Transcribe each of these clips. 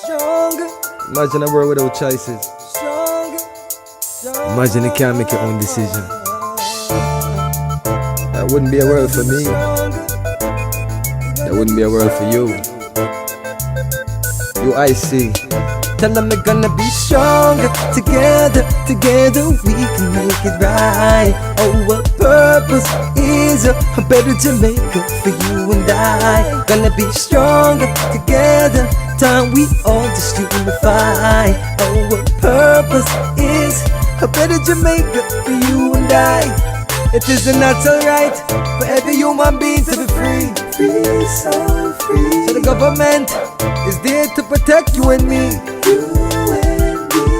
Imagine a world without choices. Imagine you can't make your own decision. That wouldn't be a world for me. That wouldn't be a world for you. UIC. Tell them we're gonna be stronger. Together we can make it right. Our purpose is a better Jamaica for you and I. Gonna be stronger together. Time we all just unify. Our purpose is a better Jamaica for you and I. It is a natural right for every human being to be free. Free, so free. So the government is there to protect you and me.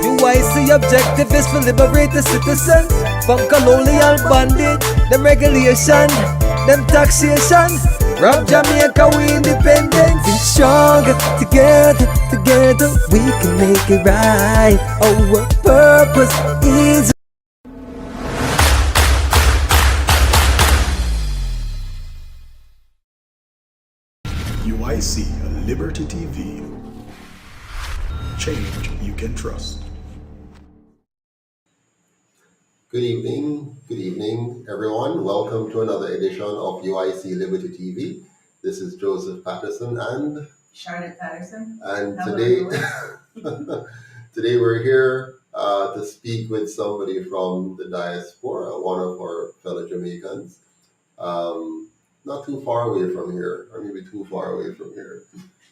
UIC objective is to liberate the citizens from colonial bondage, them regulation, them taxation. Rob Jamaica, we independent. Be stronger together we can make it right. Our purpose is UIC Liberty TV. Change you can trust. Good evening, everyone. Welcome to another edition of UIC Liberty TV. This is Joseph Patterson and Charlotte Patterson. And Hello, today we're here to speak with somebody from the Diaspora, one of our fellow Jamaicans. Not too far away from here, or maybe too far away from here.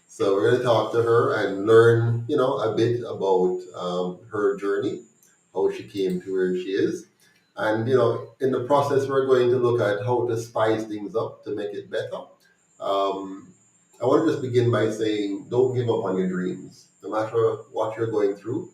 So we're going to talk to her and learn, a bit about her journey, how she came to where she is. And, in the process, we're going to look at how to spice things up to make it better. I want to just begin by saying, don't give up on your dreams. No matter what you're going through,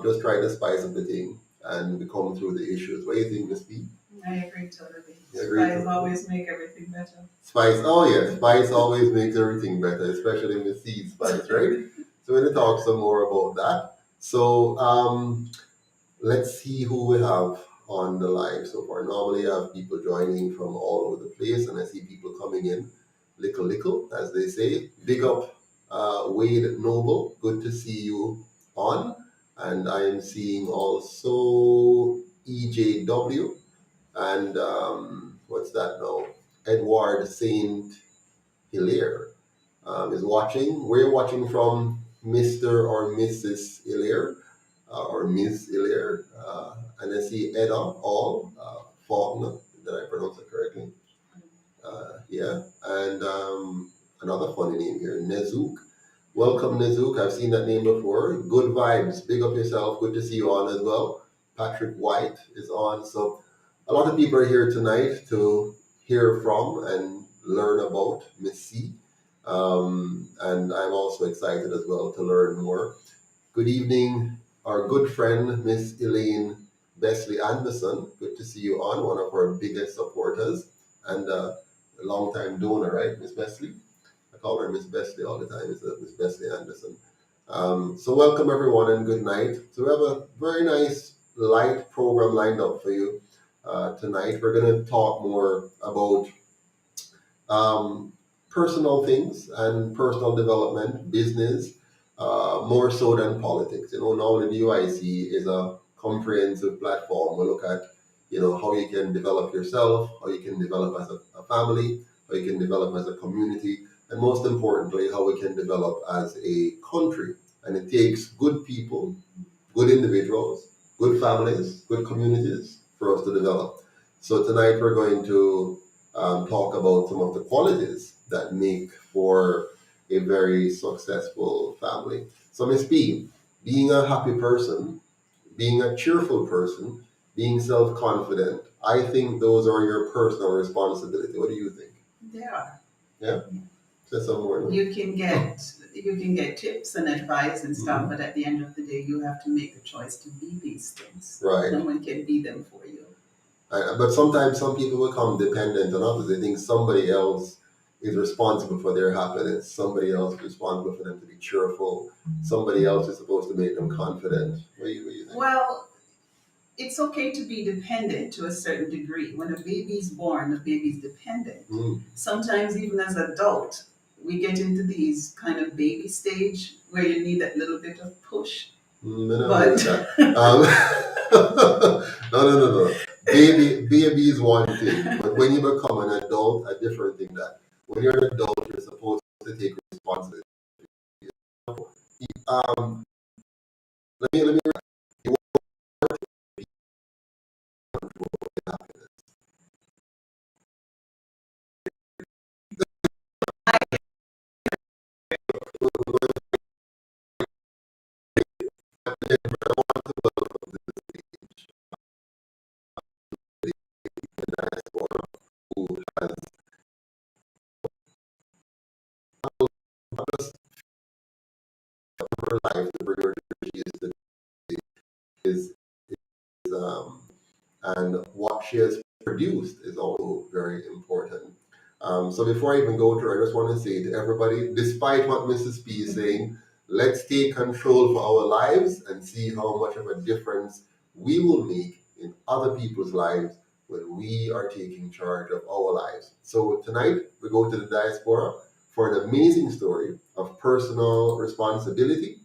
just try to spice up the thing and come through the issues. What do you think, Miss P? I agree totally. Spice always make everything better. Spice always makes everything better, especially in the seed spice, right? So we're going to talk some more about that. So let's see who we have on the live so far. Normally I have people joining from all over the place, and I see people coming in lickle, as they say. Big up Wade Noble, good to see you on. And I am seeing also EJW and what's that now? Edward Saint Hilaire is watching. We're watching from Mr. or Mrs. Hilaire or Miss Hilaire. And I see Edda All Faulkner. Did I pronounce it correctly? Yeah. And another funny name here, Nezook. Welcome, Nezook. I've seen that name before. Good vibes. Big up yourself. Good to see you on as well. Patrick White is on. So a lot of people are here tonight to hear from and learn about Miss C. And I'm also excited as well to learn more. Good evening, our good friend, Miss Elaine Besley Anderson. Good to see you on, one of our biggest supporters and a long-time donor, right, Miss Besley? I call her Miss Besley all the time. It's Miss Besley Anderson. So welcome everyone and good night. So we have a very nice light program lined up for you tonight. We're going to talk more about personal things and personal development, business, more so than politics. Now the UIC is a comprehensive platform. We look at, how you can develop yourself, how you can develop as a family, how you can develop as a community, and most importantly, how we can develop as a country. And it takes good people, good individuals, good families, good communities for us to develop. So tonight we're going to talk about some of the qualities that make for a very successful family. So Miss P, being a happy person, being a cheerful person, being self-confident, I think those are your personal responsibility. What do you think? They are. Yeah? Say some more. You can get tips and advice and stuff, but at the end of the day, you have to make the choice to be these things. Right. No one can be them for you. But sometimes some people become dependent on others. They think somebody else is responsible for their happiness. Somebody else is responsible for them to be cheerful. Somebody else is supposed to make them confident. What do you think? Well, it's okay to be dependent to a certain degree. When a baby's born, the baby's dependent. Sometimes even as an adult, we get into these kind of baby stage where you need that little bit of push. But no. Baby is one thing, but when you become an adult, a different thing. That when you're an adult, you're supposed to take responsibility. Um, let me. You Diaspora, who has her life, the bring she is and what she has produced is also very important. So before I even go to her, I just want to say to everybody, despite what Mrs. P is saying, let's take control for our lives and see how much of a difference we will make in other people's lives when we are taking charge of our lives. So tonight we go to the diaspora for an amazing story of personal responsibility,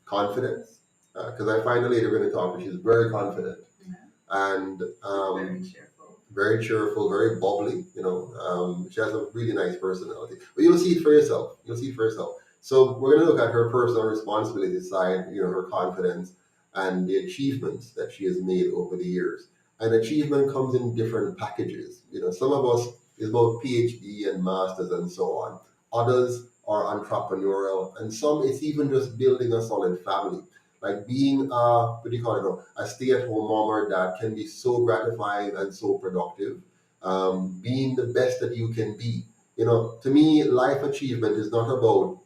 confidence, because I find the lady we're going to talk to, she's very confident and very cheerful, very bubbly. She has a really nice personality. But you'll see it for yourself. So we're going to look at her personal responsibility side, her confidence and the achievements that she has made over the years. And achievement comes in different packages. Some of us is about PhD and masters and so on. Others are entrepreneurial, and some it's even just building a solid family. Like being a stay-at-home mom or dad can be so gratifying and so productive. Being the best that you can be. To me, life achievement is not about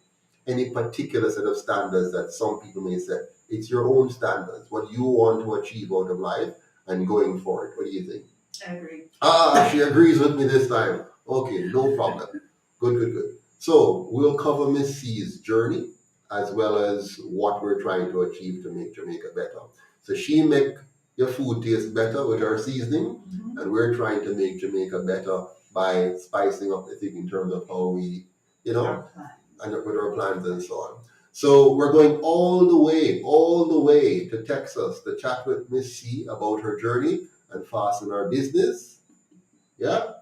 any particular set of standards that some people may set. It's your own standards, what you want to achieve out of life and going forward. What do you think? I agree. She agrees with me this time. Okay, no problem. Good. So we'll cover Miss C's journey as well as what we're trying to achieve to make Jamaica better. So she make your food taste better with her seasoning, and we're trying to make Jamaica better by spicing up the thing in terms of how we, and with our plans and so on. So we're going all the way to Texas to chat with Miss C about her journey and fasten our business. Yeah.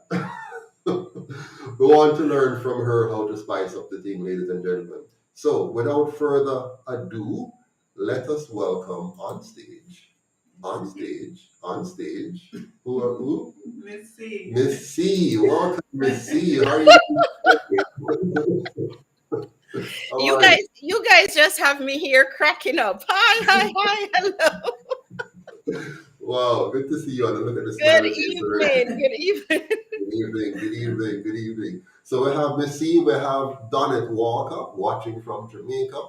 We want to learn from her how to spice up the thing, ladies and gentlemen. So without further ado, let us welcome on stage. Who? Miss C. Miss C. Welcome, Miss C. How are you? You guys just have me here cracking up. Hi, hello. Wow, good to see you. And look at the smile. Good evening. Good evening. So we have Miss C, we have Donnet Walker watching from Jamaica.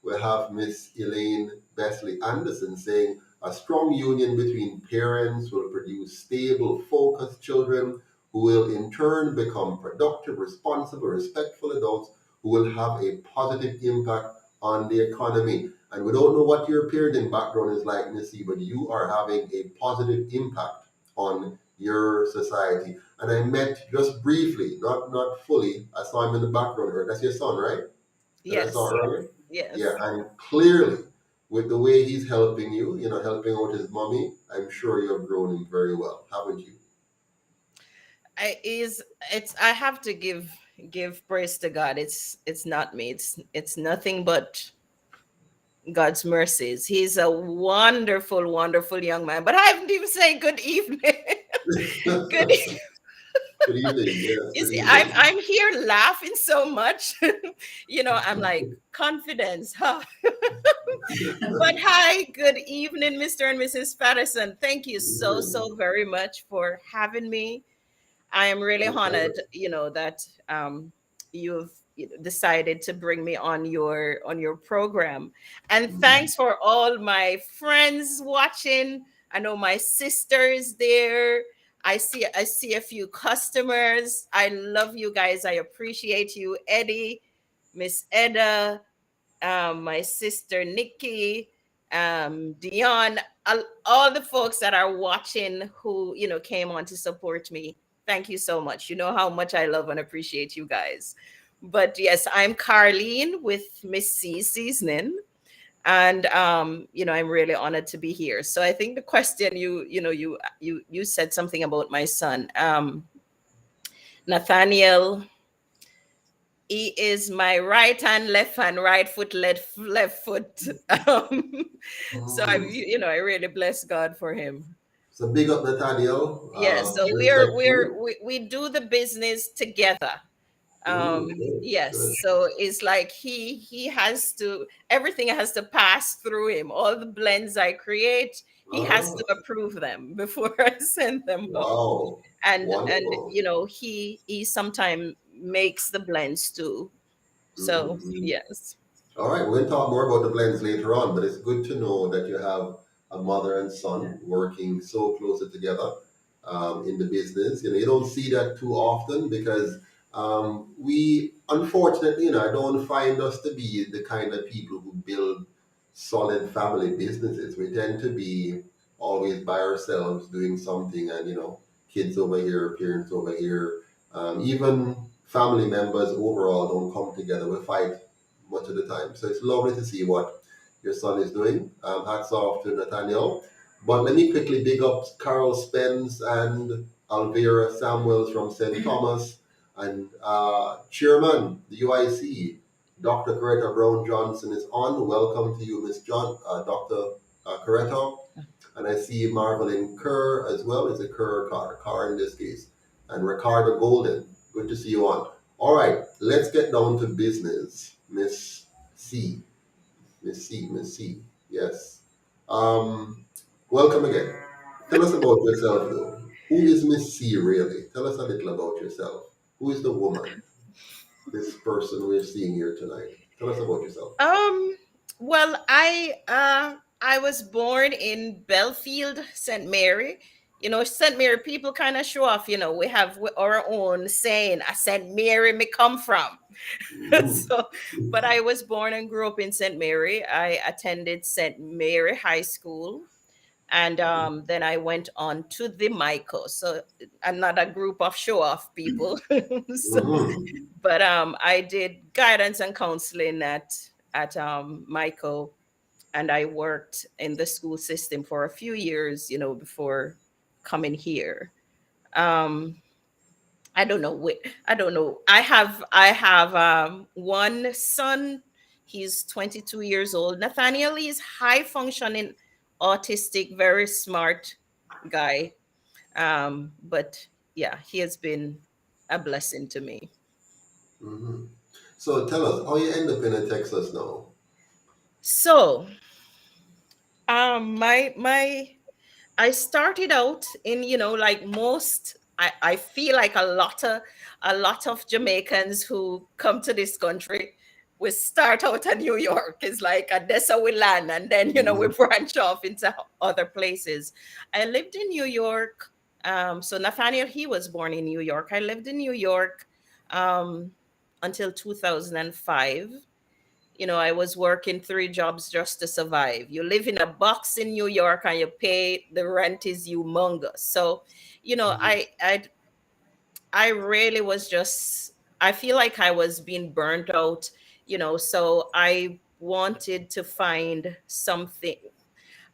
We have Miss Elaine Besley Anderson saying a strong union between parents will produce stable, focused children who will in turn become productive, responsible, respectful adults who will have a positive impact on the economy. And we don't know what your parenting background is like, Miss C, but you are having a positive impact on your society. And I met just briefly, not fully. I saw him in the background. That's your son, right? Yes. I saw earlier? Yes. Yeah, and clearly, with the way he's helping you, helping out his mommy, I'm sure you have grown him very well, haven't you? I have to give praise to God. It's not me. It's nothing but God's mercies. He's a wonderful, wonderful young man. But I haven't even said good evening. Good evening. Good evening. Yes, you see, I'm here laughing so much. I'm like, confidence, huh? But hi, good evening, Mr. and Mrs. Patterson. Thank you so very much for having me. I am really honored, that you've decided to bring me on your program. And thanks for all my friends watching. I know my sister's there. I see a few customers. I love you guys. I appreciate you, Eddie, Miss Edda, my sister Nikki, Dion, all the folks that are watching who came on to support me. Thank you so much. You know how much I love and appreciate you guys. But yes, I'm Carlene with Miss C Seasoning. And I'm really honored to be here. So I think the question you said something about my son. Nathaniel, he is my right hand, left hand, right foot, left foot. So Mm. I really bless God for him. So big up Nathaniel. Yes, so Respectfully. we do the business together. Good, good. Yes, so it's like he has to, everything has to pass through him. All the blends I create, he has Ah, to approve them before I send them out. wow. And Wonderful. he sometimes makes the blends too. So Mhm. yes. All right, we're going to talk more about the blends later on, but it's good to know that you have a mother and son working so closely together in the business. You don't see that too often because we, unfortunately, I don't find us to be the kind of people who build solid family businesses. We tend to be always by ourselves doing something, and kids over here, parents over here, even family members overall don't come together. We fight much of the time. So it's lovely to see what your son is doing. Hats off to Nathaniel. But let me quickly big up Carol Spence and Alvera Samuels from St. Thomas and Chairman, the UIC, Dr. Coretta Brown Johnson is on. Welcome to you, Miss Dr. Coretta. And I see Marvelyn Kerr as well. Is it Kerr or Carr? Carr in this case. And Ricardo Golden. Good to see you on. All right, let's get down to business. Miss C. Miss C. Yes. Welcome again. Tell us about yourself, though. Who is Miss C really? Tell us a little about yourself. Who is the woman, this person we're seeing here tonight? Tell us about yourself. Um, well, I was born in Belfield, St. Mary. St. Mary people kind of show off. We have our own saying, "A St. Mary me come from." Mhm. So, but I was born and grew up in St. Mary. I attended St. Mary High School, and then I went on to the Michael. So another group of show off people. So, Mhm. but I did guidance and counseling at Michael, and I worked in the school system for a few years, before coming here. Um, I don't know. I don't know. I have one son. He's 22 years old. Nathaniel is high functioning, autistic, very smart guy. But yeah, he has been a blessing to me. Mhm. So tell us how you end up in Texas now. So, my I started out in, like most, I feel like a lot of Jamaicans who come to this country, we start out in New York. It's like that's how we land, and then we Mhm. branch off into other places. I lived in New York. So Nathaniel, he was born in New York. I lived in New York um, until 2005. I was working 3 jobs just to survive. You live in a box in New York and you pay the rent is humongous. So, I really was just, I feel like I was being burnt out, so I wanted to find something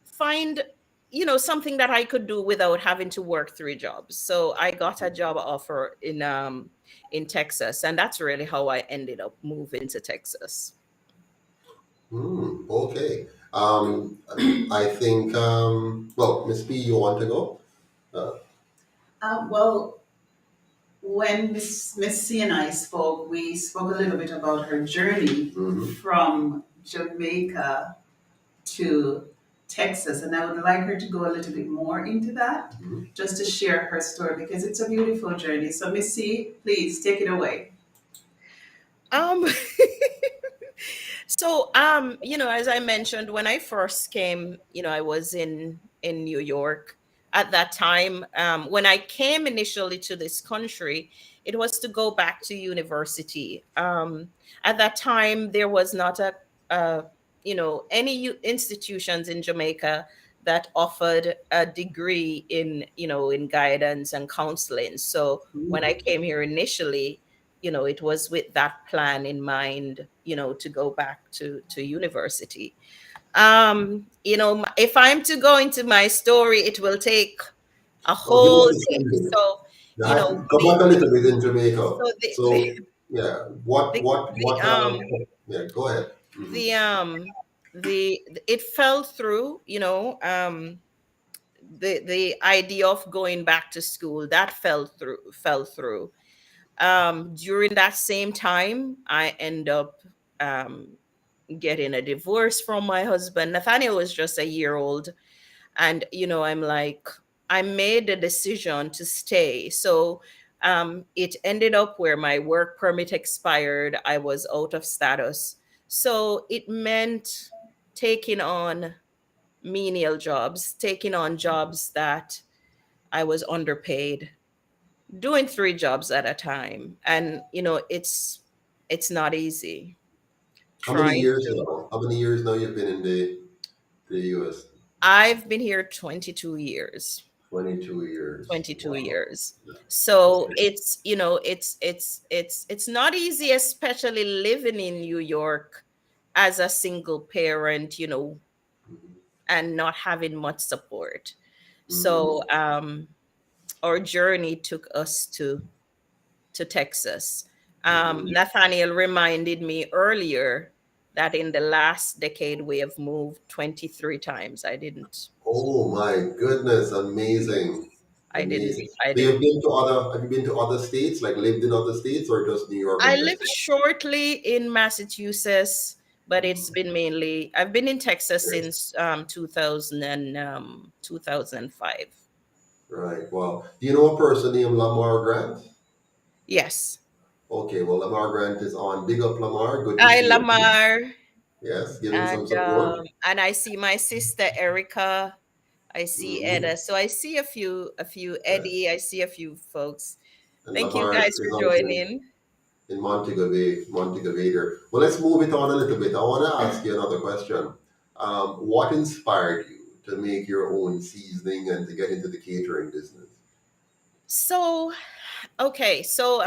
that I could do without having to work 3 jobs. So I got a job offer in Texas, and that's really how I ended up moving to Texas. Okay. I think, well, Miss P, you want to go? Uh, Well, when Miss C and I spoke, we spoke a little bit about her journey mhm. from Jamaica to Texas, and I would like her to go a little bit more into that, Mhm. just to share her story because it's a beautiful journey. So, Miss C, please take it away. Um, so as I mentioned, when I first came, I was in New York at that time. When I came initially to this country, it was to go back to university. At that time, there was not any institutions in Jamaica that offered a degree in guidance and counseling. So when I came here initially, it was with that plan in mind, to go back to university. If I'm to go into my story, it will take a Oh, give us whole a day. summary. So, Yeah, come back a little bit in Jamaica. so So, yeah, the, the yeah, go ahead. the it fell through, the idea of going back to school, that fell through. During that same time, I end up getting a divorce from my husband. Nathaniel was just a year old, and I'm like, I made the decision to stay. So it ended up where my work permit expired. I was out of status, so it meant taking on menial jobs, taking on jobs that I was underpaid, doing three jobs at a time. And it's not easy How many trying years to. now? How many years now you've been in the US? I've been here 22 years. 22 years. 22 Wow. years. So it's not easy, especially living in New York as a single parent, and not having much support. Mhm. So our journey took us to Texas. Mhm. Nathaniel reminded me earlier that in the last decade we have moved 23 times. Oh my goodness, amazing. I didn't, Amazing. I So you've didn't. been to other have you been to other states, like lived in other states or just New York I and lived Texas? shortly in Massachusetts, but it's been mainly, I've been in Texas since 2000 and 2005. Right. Wow. Do you know a person named Lamar Grant? Yes. Okay, well Lamar Grant is on. Big up Lamar. Good to Hi, see you. Lamar. Yes, give him some And support. I see my sister Erica. I see Mhm. Edda. So I see a few Eddie. Yes. I see a few folks. And Thank you Lamar guys is for out joining. in Montego Bay, Montego Bay there. Well, let's move it on a little bit. I want to ask you another question. What inspired you to make your own seasoning and to get into the catering business? So, okay. So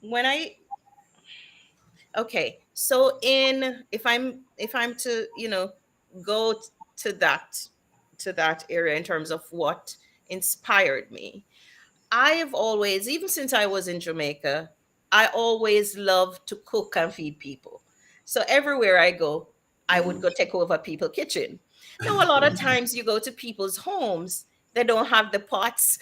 when I okay. So in if I'm to, go to that area in terms of what inspired me, I have always, even since I was in Jamaica, I always loved to cook and feed people. So everywhere I go, I would Mhm. go take over people's kitchen. Now, a lot of times you go to people's homes, they don't have the pots.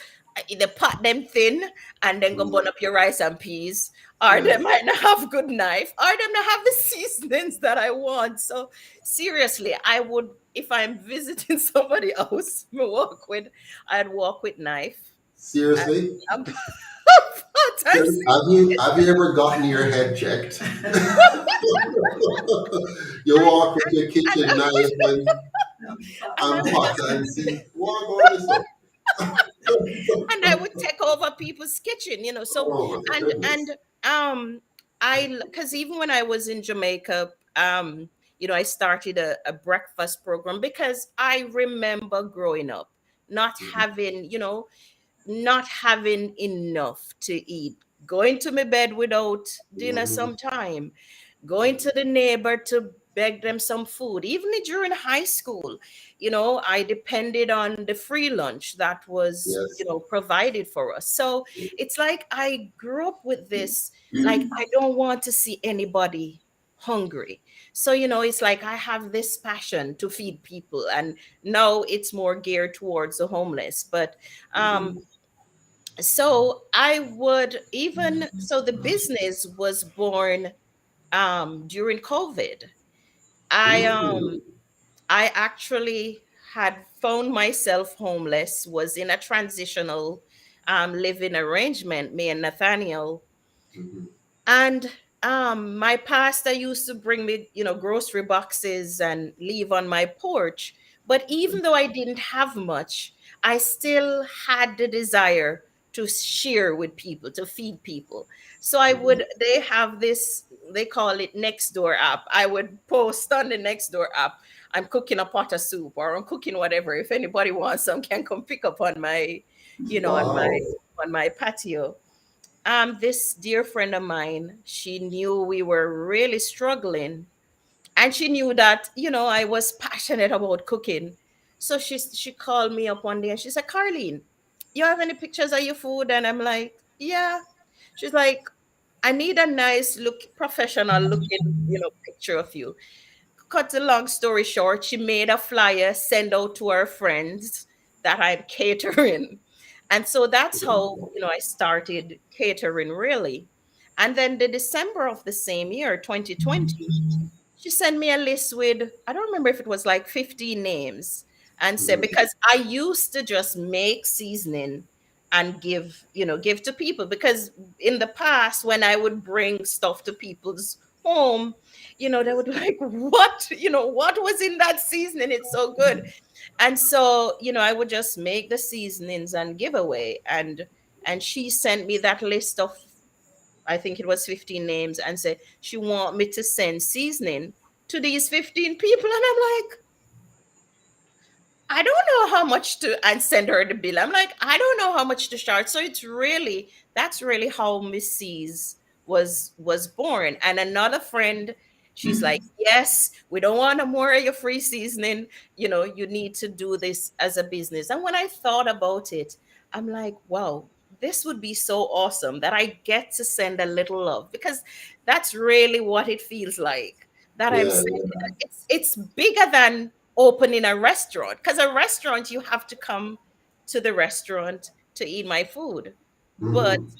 They pot them thin and then go burn Mhm. up your rice and peas, or they Yes. might not have good knife, or them not have the seasonings that I want. So seriously, I would, if I'm visiting somebody else, I'd walk with knife Seriously? and pot and Have you ever gotten your head checked? You walk with your kitchen and, knife and I and would pot and see what on this up. and I would take over people's kitchen, So Oh my and goodness. I because even when I was in Jamaica, I started a breakfast program because I remember growing up not having, not having enough to eat, going to my bed without dinner Mhm. sometime, going to the neighbor to beg them some food. Even during high school, I depended on the free lunch that was, Yes. provided for us. So it's like I grew up with this, like, I don't want to see anybody hungry. So, it's like I have this passion to feed people. And now it's more geared towards the homeless. But um, Mhm. so I would even, so the business was born during COVID. I Mhm. I actually had found myself homeless, was in a transitional living arrangement, me and Nathaniel. Mhm. And my pastor used to bring me, grocery boxes and leave on my porch. But even though I didn't have much, I still had the desire to share with people, to feed people. So Mhm. they have this, they call it Nextdoor app. I would post on the Nextdoor app, I'm cooking a pot of soup or I'm cooking whatever. If anybody wants some, can come pick up on my, on Wow. my patio. This dear friend of mine, she knew we were really struggling, and she knew that, I was passionate about cooking. So she called me up one day and she said, Carlene, you have any pictures of your food? And I'm like, yeah. She's like, I need a nice look, professional looking, picture of you. Cut the long story short, she made a flyer, send out to her friends that I'm catering. And so that's how, I started catering really. And then the December of the same year, 2020, she sent me a list with, I don't remember if it was like 15 names, and said, Mhm. because I used to just make seasoning and give to people, because in the past when I would bring stuff to people's home, they would be like, what was in that seasoning? It's so good. And so, I would just make the seasonings and give away. And she sent me that list of, I think it was 15 names, and said she want me to send seasoning to these 15 people. And I'm like, I don't know how much to, and send her the bill. I'm like, I don't know how much to charge. So that's really how Miss C's was born. And another friend, she's like, yes, we don't want no more of your free seasoning. You need to do this as a business. And when I thought about it, I'm like, wow, this would be so awesome that I get to send a little love, because that's really what it feels like. That I'm Yeah, sending. yeah. It's bigger than opening a restaurant, because a restaurant, you have to come to the restaurant to eat my food. But Mhm.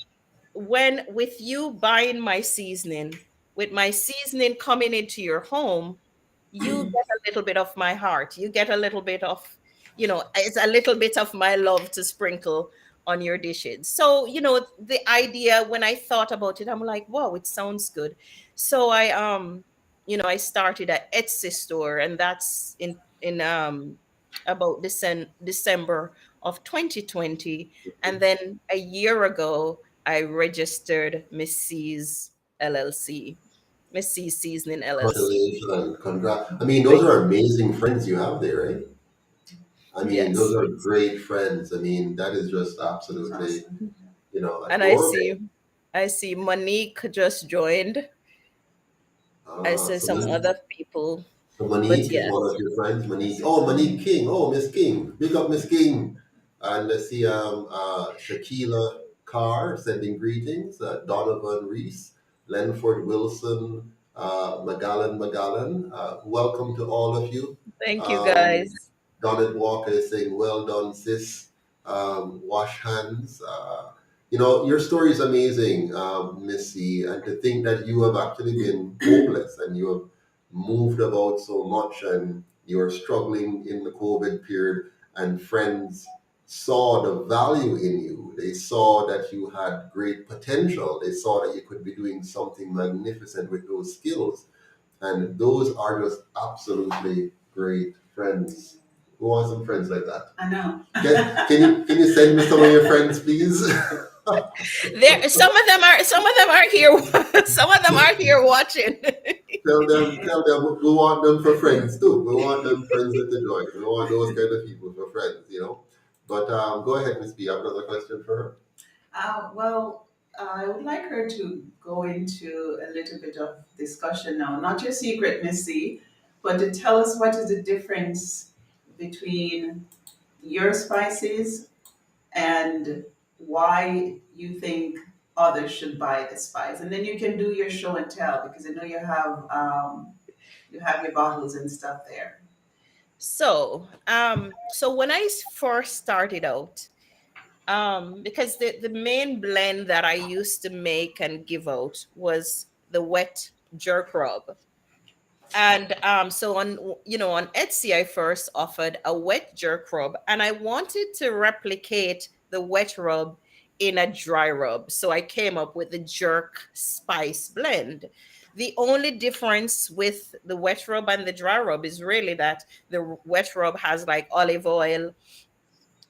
when with you buying my seasoning, with my seasoning coming into your home, you get a little bit of my heart. You get a little bit of, it's a little bit of my love to sprinkle on your dishes. So, the idea, when I thought about it, I'm like, wow, it sounds good. So I started an Etsy store, and that's in about December of 2020. And then a year ago, I registered Miss C's LLC, Miss C's Seasoning LLC. Congratulations. Congrats. I mean, those Thank are amazing friends you have there, right? I mean, those Yes. are great friends. I mean, that is just It's absolutely, awesome. And I adorable. see I see Monique just joined. I Ah, see some other people. so But Monique is one yes, of your friends. Yes, Monique. it's Oh, Monique King. Oh, Miss King. Big up Miss King. And let's see, Shakila Carr sending greetings. Donovan Reese, Lenford Wilson, Magallan. Welcome to all of you. thank you Um, guys. Donald Walker is saying, well done, sis. Wash hands. Your story is amazing, Missy. And to think that you have actually been hopeless and you have moved about so much and you're struggling in the COVID period, and friends saw the value in you. They saw that you had great potential. They saw that you could be doing something magnificent with those skills. And those are just absolutely great friends. Who wants some friends like that? I know. Can you send me some of your friends, please? There, some of them are here. Some of them are here watching. Tell them we want them for friends too. We want them friends with the joy. We want those kind of people for friends. But go ahead, Miss B. I have another question for her. Well, I would like her to go into a little bit of discussion now, not your secret, Missy, but to tell us what is the difference between your spices and why you think others should buy the spice. And then you can do your show and tell, because I know you have your bottles and stuff there. So when I first started out, because the main blend that I used to make and give out was the wet jerk rub. And so on Etsy, I first offered a wet jerk rub, and I wanted to replicate the wet rub in a dry rub. So I came up with the jerk spice blend. The only difference with the wet rub and the dry rub is really that the wet rub has like olive oil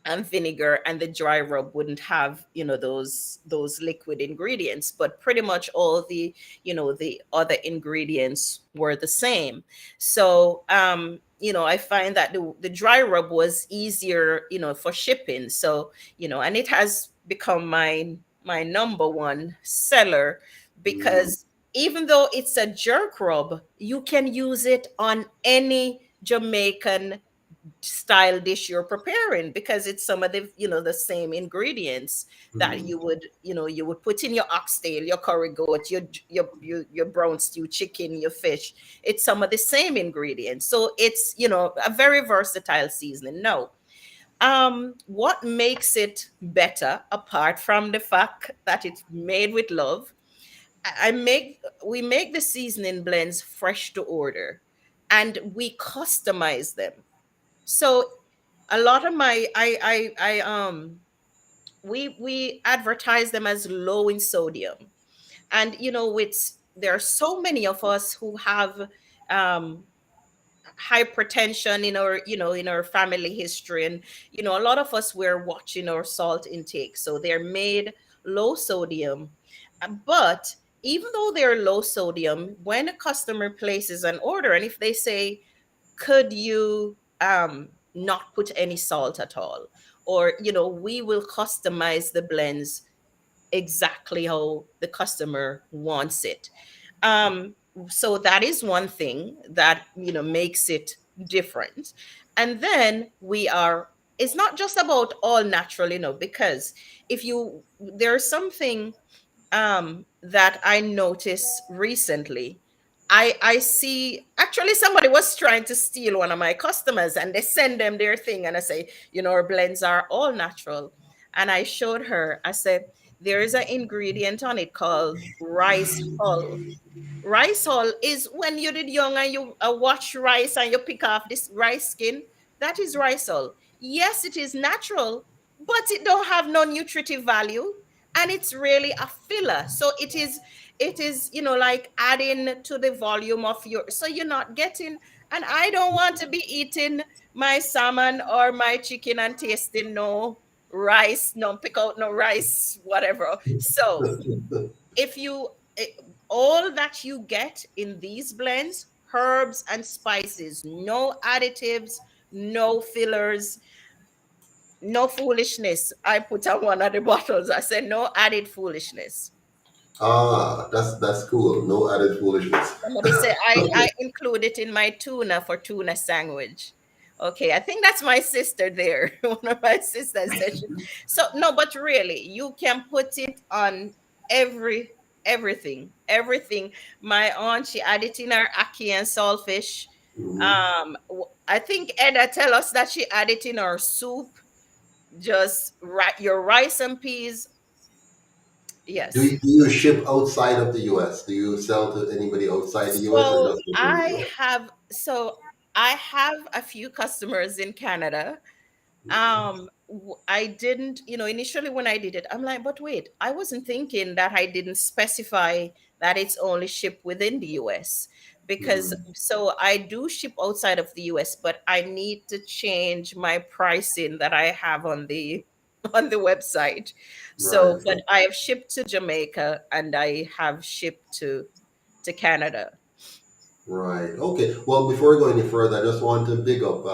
and vinegar, and the dry rub wouldn't have those liquid ingredients, but pretty much all the other ingredients were the same. So I find that the dry rub was easier for shipping. So and it has become my number one seller Mm. because even though it's a jerk rub, you can use it on any Jamaican style dish you're preparing because it's some of the the same ingredients that Mm. you would put in your oxtail, your curry goat, your brown stew chicken, your fish. It's some of the same ingredients, so it's a very versatile seasoning. Now, what makes it better apart from the fact that it's made with love, we make the seasoning blends fresh to order, and we customize them. So a lot of my we advertise them as low in sodium. And there are so many of us who have um hypertension in our family history, and a lot of us we're watching our salt intake, so they're made low sodium. But even though they're low sodium, when a customer places an order and if they say, could you not put any salt at all, or we will customize the blends exactly how the customer wants it. So that is one thing that makes it different. And then it's not just about all natural, because if you there's something that I noticed recently. I see actually somebody was trying to steal one of my customers, and they send them their thing, and I say, our blends are all natural. And I showed her, I said, there is an ingredient on it called rice hull. Rice hull is when you did young and you wash rice and you pick off this rice skin. That is rice hull. Yes, it is natural, but it don't have no nutritive value, and it's really a filler. So it is like adding to the volume of your. So you're not getting. And I don't want to be eating my salmon or my chicken and tasting no rice, no pick out no rice, whatever. So if you eh, all that you get in these blends, herbs and spices, no additives, no fillers, no foolishness. I put on one of the bottles, I said no added foolishness. Ah, that's cool. No added foolishness. Somebody said I include it in my tuna for tuna sandwich. Okay, I think that's my sister there. One of my sisters said so. No, but really, you can put it on every everything. My aunt, she added it in her ackee and saltfish. Mhm. I think Edda tell us that she added it in her soup. Just your rice and peas. Yes. Do you ship outside of the US? Do you sell to anybody outside the US or So just within the US? I have a few customers in Canada. I didn't, initially when I did it, I'm like, but wait, I wasn't thinking that I didn't specify that it's only shipped within the US, because Mhm. so I do ship outside of the US, but I need to change my pricing that I have on the on the website. So, Right. but I have shipped to Jamaica and I have shipped to Canada. Right. Okay. Well, before we go any further, I just want to big up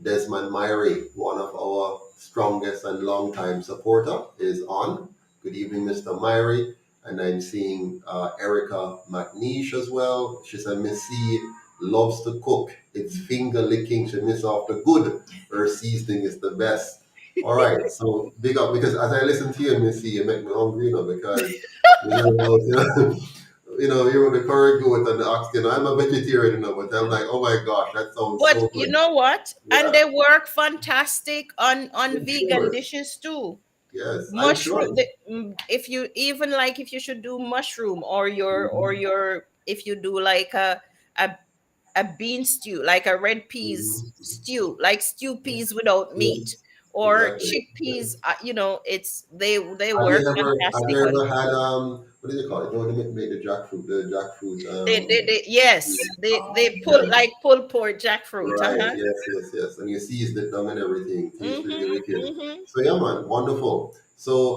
Desmond Myrie, one of our strongest and longtime supporter, is on. Good evening, Mr. Myrie. And I'm seeing Erica McNeish as well. She said, Miss C loves to cook. It's finger licking. She miss off the good. Her seasoning is the best. All right. So big up, because as I listen to you, Miss C, you make me hungry, because you're the curry goat and the oxygen. I'm a vegetarian, but I'm like, oh my gosh, that sounds But so you good. know what? And Yeah, they work fantastic on I'm vegan sure. dishes too. Yes, I'm Mushroom, sure. if you even like, if you should do mushroom, or if you do like a a bean stew, like a red peas Mhm. stew, like stew peas without meat, Yes, or exactly. chickpeas. Yes. It's they Have you work ever have fantastic you on. ever had what do they call it? You know, they make the jackfruit. Yes, they pull Yes. like pull pork jackfruit. Right. Uh-huh. Yes, yes, yes. And you season it down and everything. Tastes really Mm-hmm. wicked. Mm-hmm. So yeah, man, wonderful. So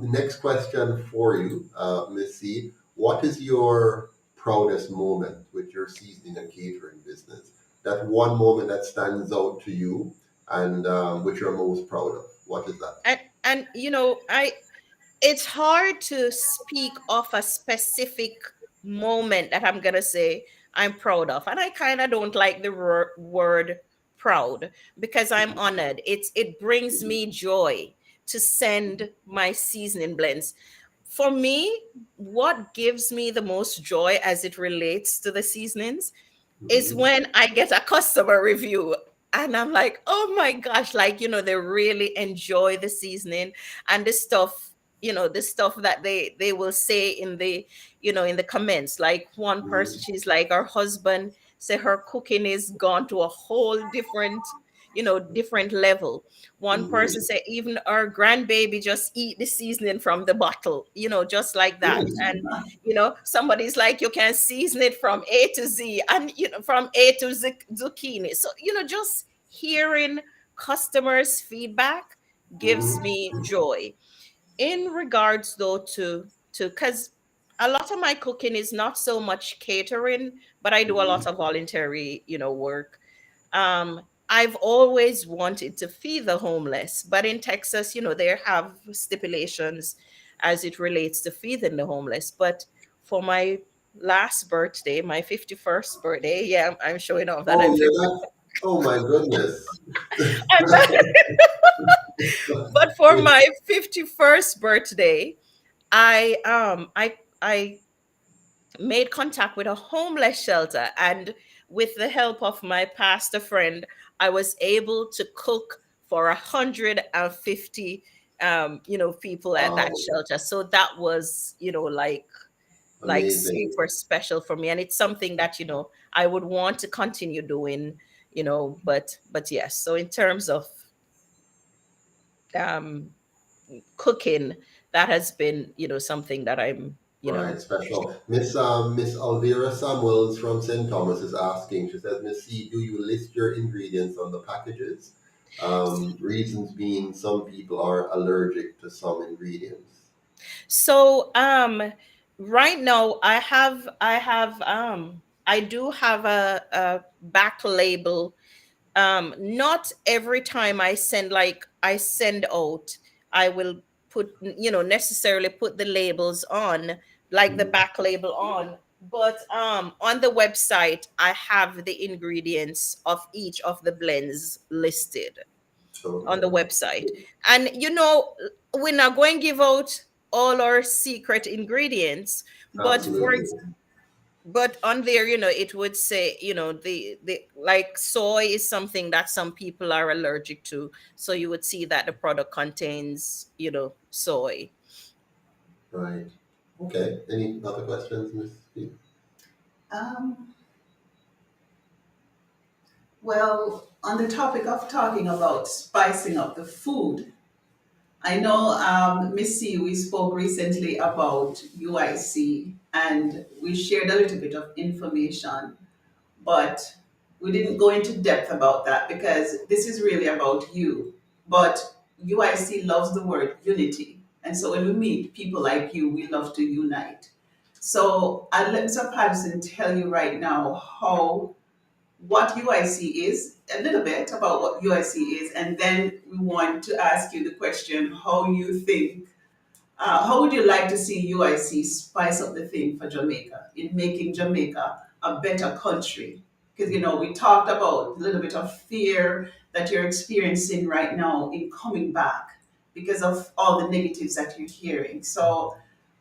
the next question for you, Miss C, what is your proudest moment with your seasoning and catering business? That one moment that stands out to you and which you're most proud of. What is that? And I it's hard to speak of a specific moment that I'm gonna say I'm proud of, and I kind of don't like the word proud because I'm honored. It brings me joy to send my seasoning blends. For me, what gives me the most joy as it relates to the seasonings is Mhm. when I get a customer review and I'm like, oh my gosh, like, they really enjoy the seasoning and the stuff, the stuff that they will say in the, in the comments. Like one person, Mhm. she's like, her husband say her cooking is gone to a whole different, different level. One Mhm. person say even our grandbaby just eat the seasoning from the bottle, just like that. And somebody's like, you can season it from A to Z and from A to zucchini. So just hearing customers feedback gives Mhm. me joy. In regards though to because a lot of my cooking is not so much catering, but I do a lot Mhm. of voluntary work. I've always wanted to feed the homeless, but in Texas, they have stipulations as it relates to feeding the homeless. But for my last birthday, my 51st birthday, yeah, I'm showing off that Oh, I'm you're 50. not. Oh my goodness. But for my 51st birthday, I made contact with a homeless shelter, and with the help of my pastor friend, I was able to cook for 150 people at that Wow, shelter. So that was like amazing. super special for me, and it's something that I would want to continue doing, but yes. So in terms of um cooking, that has been something that I'm Right, special. Miss Alvira Samuels from St. Thomas is asking. She says, Miss C, do you list your ingredients on the packages? Reasons being, some people are allergic to some ingredients. So right now I do have a back label. Not every time I send out, I will put necessarily put the labels on, like the Mhm. back label on. But on the website I have the ingredients of each of the blends listed on the Okay, website. And we're not going to give out all our secret ingredients, but absolutely. but on there, it would say, the like soy is something that some people are allergic to. So you would see that the product contains, soy. Right. Okay. Any other questions, Miss C? Um, well, on the topic of talking about spicing up the food, I know, Missy, we spoke recently about UIC and we shared a little bit of information, but we didn't go into depth about that because this is really about you. But UIC loves the word unity. And so when we meet people like you, we love to unite. So I'll let Mr. Patterson tell you right now what UIC is, a little bit about what UIC is, and then we want to ask you the question how you think, how would you like to see UIC spice up the thing for Jamaica in making Jamaica a better country? Because, we talked about a little bit of fear that you're experiencing right now in coming back because of all the negatives that you're hearing. So,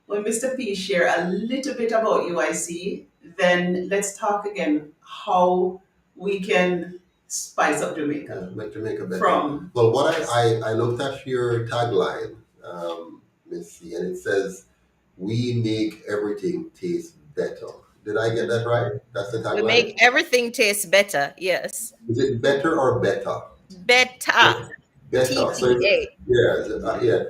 when Mr. P share a little bit about UIC, then let's talk again how we can spice up Yeah, Jamaica make Jamaica better. from, Well, what yes. I looked at your tagline, Miss C, and it says, "We make everything taste better." Did I get that right? That's the We make tagline. everything taste better. Yes. Is it better or better? Better. Better. So it's, TTA. yeah.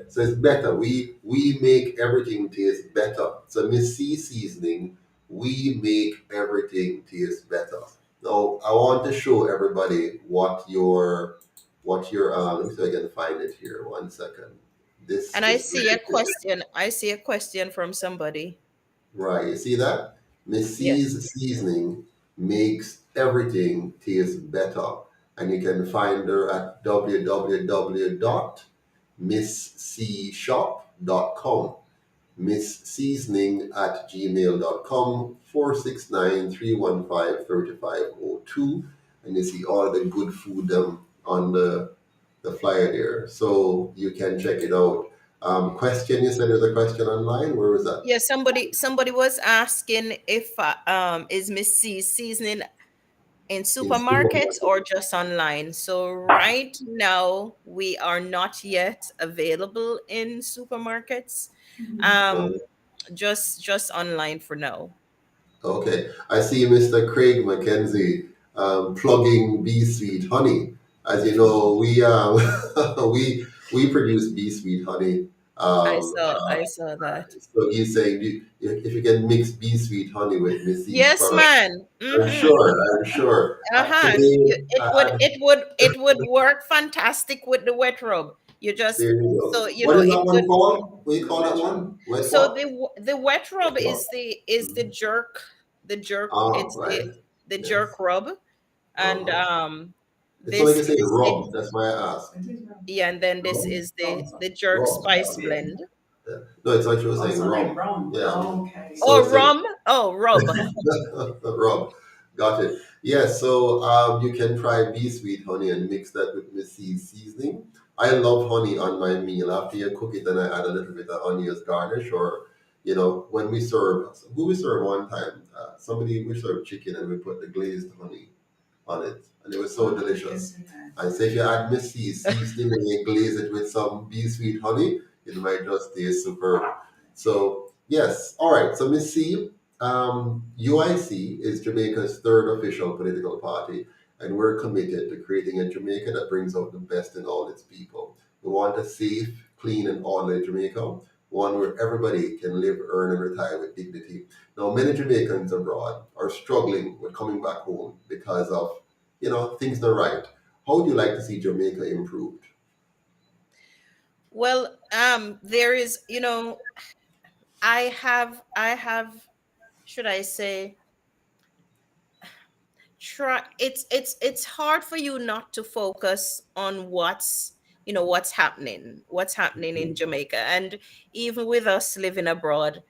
So it's better. We make everything taste better. So Miss C seasoning, we make everything taste better. Now I want to show everybody what your let me see if I can find it here. One second. This And I is see a very good. question. I see a question from somebody. Right. You see that? Miss Yes. C's seasoning makes everything taste better. And you can find her at www.misscshop.com. missseasoning.com. missseasoning@gmail.com, 469-315-3502. And you see all the good food on the flyer there. So you can check it out. Question, you said there's a question online. Where was that? Yeah, somebody was asking if is Miss C seasoning in In supermarkets supermarket. or just online. So right now we are not yet available in supermarkets. Um, just online for now. Okay, I see Mr. Craig McKenzie plugging Bee Sweet Honey. As you know, we produce Bee Sweet Honey. I saw that. So he's saying if you can mix Bee Sweet Honey with Missy's Yes, product, man. I'm Mm-hmm. sure. I'm sure. Uh-huh. Today, It would it would it would work fantastic with the wet rub. You just there you go. so What is that it one would. called? What do you call that one? Wet So what? the wet Wet rub what? is Mhm. the jerk Ah, it's right. the jerk Yes. rub, and Uh-huh. It's not like this you say is the rum. That's why I asked. yeah, and then this Rum? is the jerk Rum. spice Okay. blend. Yeah. No, it's like you were Oh, saying so like rum. rum. Yeah. Okay. So Oh, it's like rum. Oh, rub. Rob, got it. Yes, so you can try bee sweet honey and mix that with Missy's seasoning. I love honey on my meal. After you cook it, then I add a little bit of honey as garnish. Or, when we serve, who we serve one time, somebody we served chicken and we put the glazed honey on it, and it was so delicious. And so if you add Missy's seasoning and you glaze it with some bee sweet honey, it might just taste superb. So yes, all right. So Miss C, UIC is Jamaica's third official political party, and we're committed to creating a Jamaica that brings out the best in all its people. We want a safe, clean, and orderly Jamaica, one where everybody can live, earn, and retire with dignity. Now, many Jamaicans abroad are struggling with coming back home because of, things not right. How would you like to see Jamaica improved? Well, there is, I have should I say try it's hard for you not to focus on what's happening in Jamaica, and even with us living abroad,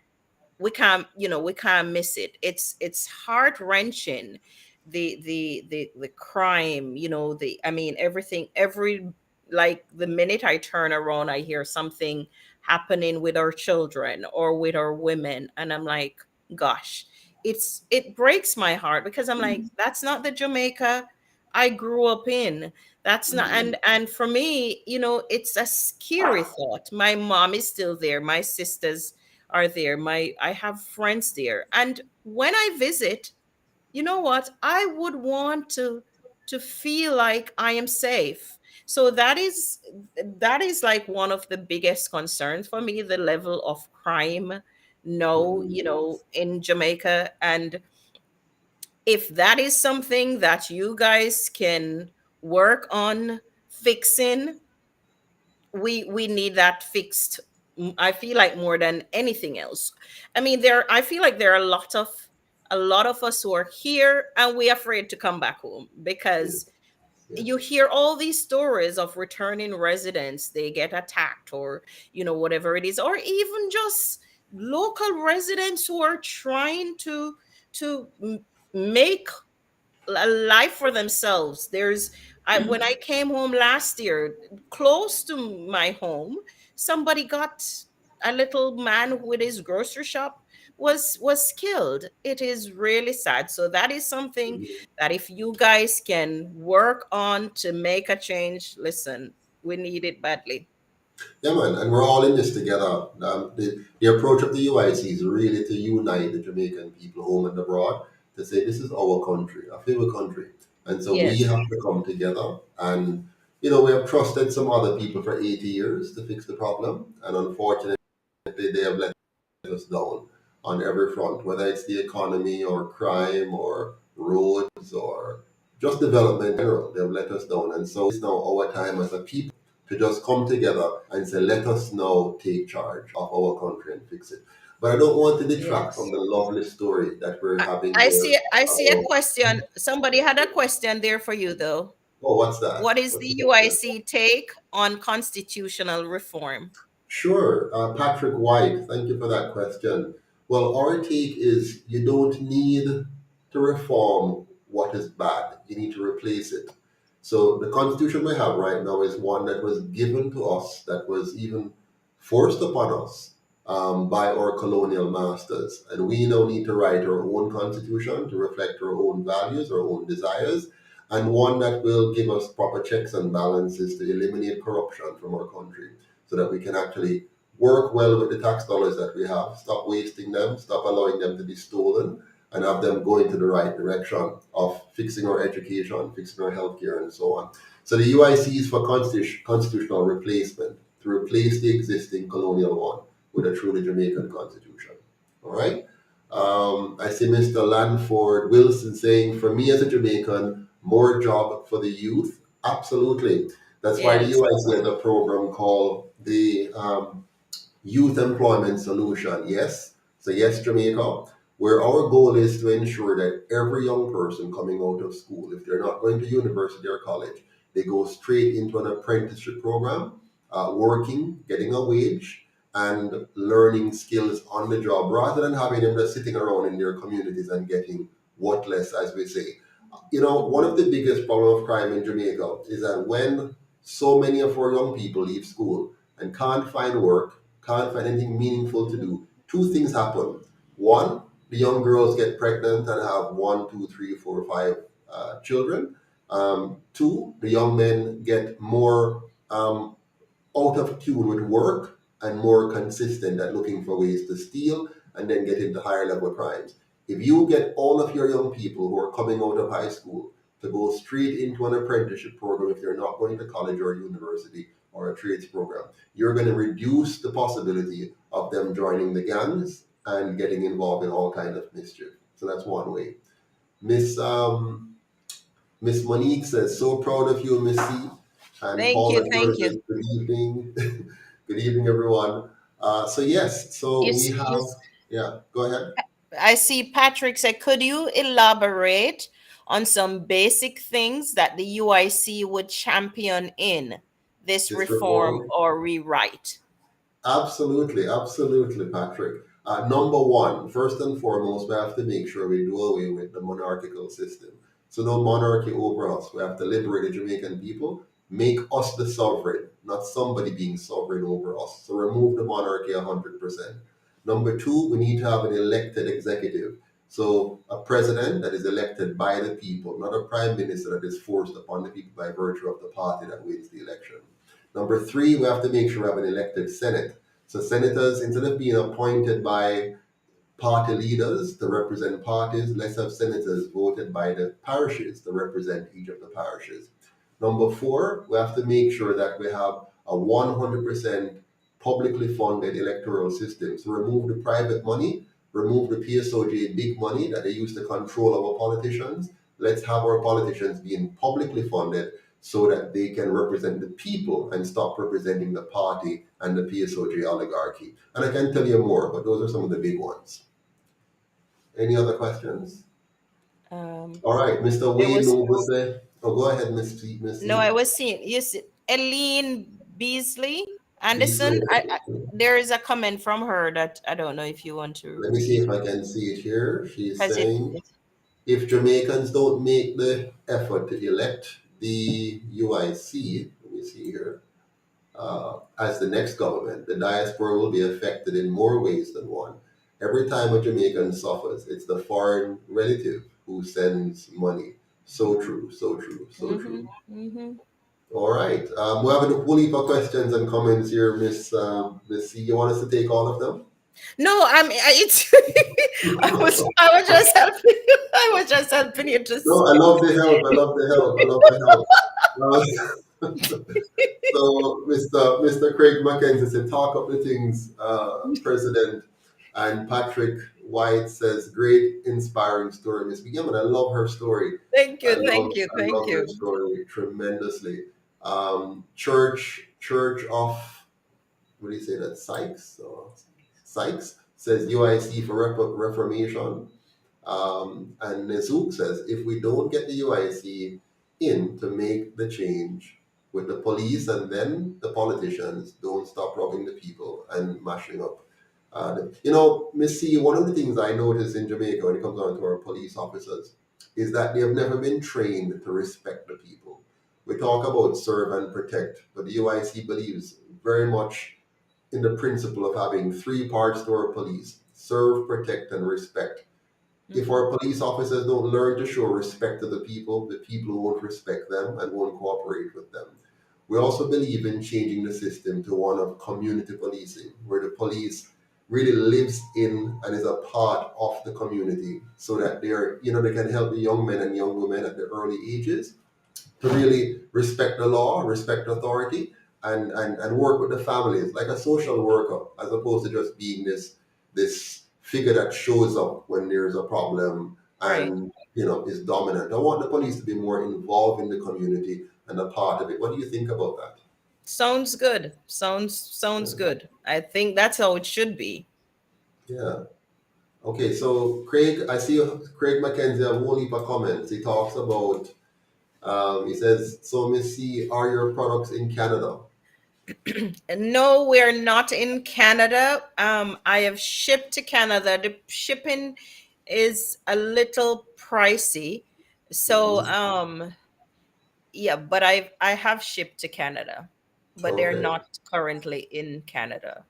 we can't miss it. It's heart wrenching, the crime, the I mean everything, every like the minute I turn around I hear something happening with our children or with our women, and I'm like, gosh, it breaks my heart because I'm like, that's not the Jamaica I grew up in. That's not, and for me, it's a scary thought. My mom is still there, my sisters are there, I have friends there, and when I visit, you know what, I would want to feel like I am safe. So that is like one of the biggest concerns for me, the level of crime no, in Jamaica. And if that is something that you guys can work on fixing, we need that fixed. I feel like more than anything else. I mean, I feel like there are a lot of us who are here and we're afraid to come back home Yes, because you yes. hear all these stories of returning residents, they get attacked, or whatever it is, or even just local residents who are trying to make a life for themselves. When I came home last year, close to my home, somebody got, a little man with his grocery shop was killed. It is really sad. So that is something that if you guys can work on to make a change, listen, we need it badly. Yeah, man, and we're all in this together. The approach of the UIC is really to unite the Jamaican people, home and abroad, to say this is our country, our favorite country. And so we Yes. have to come together. And, we have trusted some other people for 80 years to fix the problem. And unfortunately, they have let us down on every front, whether it's the economy or crime or roads or just development in general. They've let us down. And so it's now our time as a people to just come together and say, let us now take charge of our country and fix it. But I don't want to detract from Yes. the lovely story that we're I, having I here see I see a about, question. Somebody had a question there for you though. oh, what's that? What is What's the the question? UIC take on constitutional reform? Sure. Patrick White, thank you for that question. Well, our take is you don't need to reform what is bad, you need to replace it. So, the constitution we have right now is one that was given to us, that was even forced upon us by our colonial masters. And we now need to write our own constitution to reflect our own values, our own desires, and one that will give us proper checks and balances to eliminate corruption from our country so that we can actually work well with the tax dollars that we have, stop wasting them, stop allowing them to be stolen, and have them go into the right direction of fixing our education, fixing our healthcare, and so on. So the UIC is for constitutional replacement, to replace the existing colonial one with a truly Jamaican constitution. All right? I see Mr. Lanford Wilson saying, for me as a Jamaican, more job for the youth. Absolutely. That's why the Yes. UIC has a program called the Youth Employment Solution. Yes. So, yes, Jamaica, where our goal is to ensure that every young person coming out of school, if they're not going to university or college, they go straight into an apprenticeship program, working, getting a wage, and learning skills on the job rather than having them just sitting around in their communities and getting worthless, as we say. You know, one of the biggest problem of crime in Jamaica is that when so many of our young people leave school and can't find work, can't find anything meaningful to do, two things happen. One, the young girls get pregnant and have one, two, three, four, five children. Two, the young men get more out of tune with work and more consistent at looking for ways to steal and then get into higher level crimes. If you get all of your young people who are coming out of high school to go straight into an apprenticeship program if they're not going to college or university or a trades program, you're going to reduce the possibility of them joining the gangs and getting involved in all kinds of mischief. So that's one way. Miss Monique says, so proud of you, Miss C. And Thank Paula you. George Thank you. says, good evening. Good evening, everyone. So yes, so You, we s- you, have, s- yeah, go ahead. I see Patrick said, could you elaborate on some basic things that the UIC would champion in this This reform reform. or rewrite? Absolutely, absolutely, Patrick. Number one, first and foremost, we have to make sure we do away with the monarchical system. So no monarchy over us. We have to liberate the Jamaican people, make us the sovereign, not somebody being sovereign over us. So remove the monarchy 100%. Number two, we need to have an elected executive. So a president that is elected by the people, not a prime minister that is forced upon the people by virtue of the party that wins the election. Number three, we have to make sure we have an elected Senate. So senators, instead of being appointed by party leaders to represent parties, let's have senators voted by the parishes to represent each of the parishes. Number four, we have to make sure that we have a 100% publicly funded electoral system. So remove the private money, remove the PSOJ big money that they use to control our politicians. Let's have our politicians being publicly funded so that they can represent the people and stop representing the party and the PSOJ oligarchy. And I can tell you more, but those are some of the big ones. Any other questions? Um, All right, Mr. there Wayne was Noble. Oh, go ahead, Miss C. Miss no, C. I was seeing you see Eileen Beasley Anderson. Beasley. There is a comment from her that I don't know if you want to Let me see read if I can see it here. She's because saying, if Jamaicans don't make the effort to elect the UIC, let me see here, as the next government, the diaspora will be affected in more ways than one. Every time a Jamaican suffers, it's the foreign relative who sends money. So true, so true, so Mm-hmm, true. mm-hmm. All right. We have a whole heap of questions and comments here, Miss C. You want us to take all of them? No, it's I was just helping you. I was just helping you to No, I speak. love the help. I love the help. I love the help. So, Mr. Craig Mackenzie said, talk up the things, President. And Patrick White says, great, inspiring story, Miss Begum. And I love her story. Thank I you, love, thank you, I thank love her you. story tremendously. Church of, what do you say that? Sykes says UIC for Reformation. And Nezook says, if we don't get the UIC in to make the change, with the police and then the politicians don't stop robbing the people and mashing up. Miss C, one of the things I notice in Jamaica when it comes down to our police officers is that they have never been trained to respect the people. We talk about serve and protect, but the UIC believes very much in the principle of having three parts to our police: serve, protect, and respect. If our police officers don't learn to show respect to the people won't respect them and won't cooperate with them. We also believe in changing the system to one of community policing, where the police really lives in and is a part of the community, so that they can help the young men and young women at the early ages to really respect the law, respect authority, and work with the families like a social worker, as opposed to just being this figure that shows up when there's a problem Right. and is dominant. I want the police to be more involved in the community and a part of it. What do you think about that? Sounds good. Sounds good. I think that's how it should be. Yeah. Okay, so Craig, I see Craig McKenzie have a whole heap of comments. He talks about, he says, so Miss C, are your products in Canada? No, we're not in Canada. I have shipped to Canada. The shipping is a little pricey. So, yeah, but I have shipped to Canada, but they're Okay. not currently in Canada.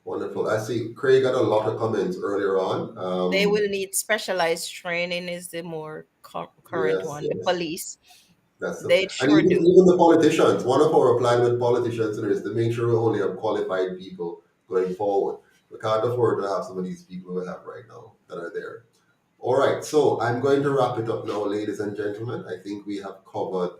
Wonderful. I see Craig got a lot of comments earlier on. They will need specialized training is the more current Yes, one. The yes. police, That's they and sure do. even the politicians. One of our plan with politicians is to make sure we only have qualified people going forward. We can't afford to have some of these people we have right now that are there. All right, so I'm going to wrap it up now, ladies and gentlemen. I think we have covered.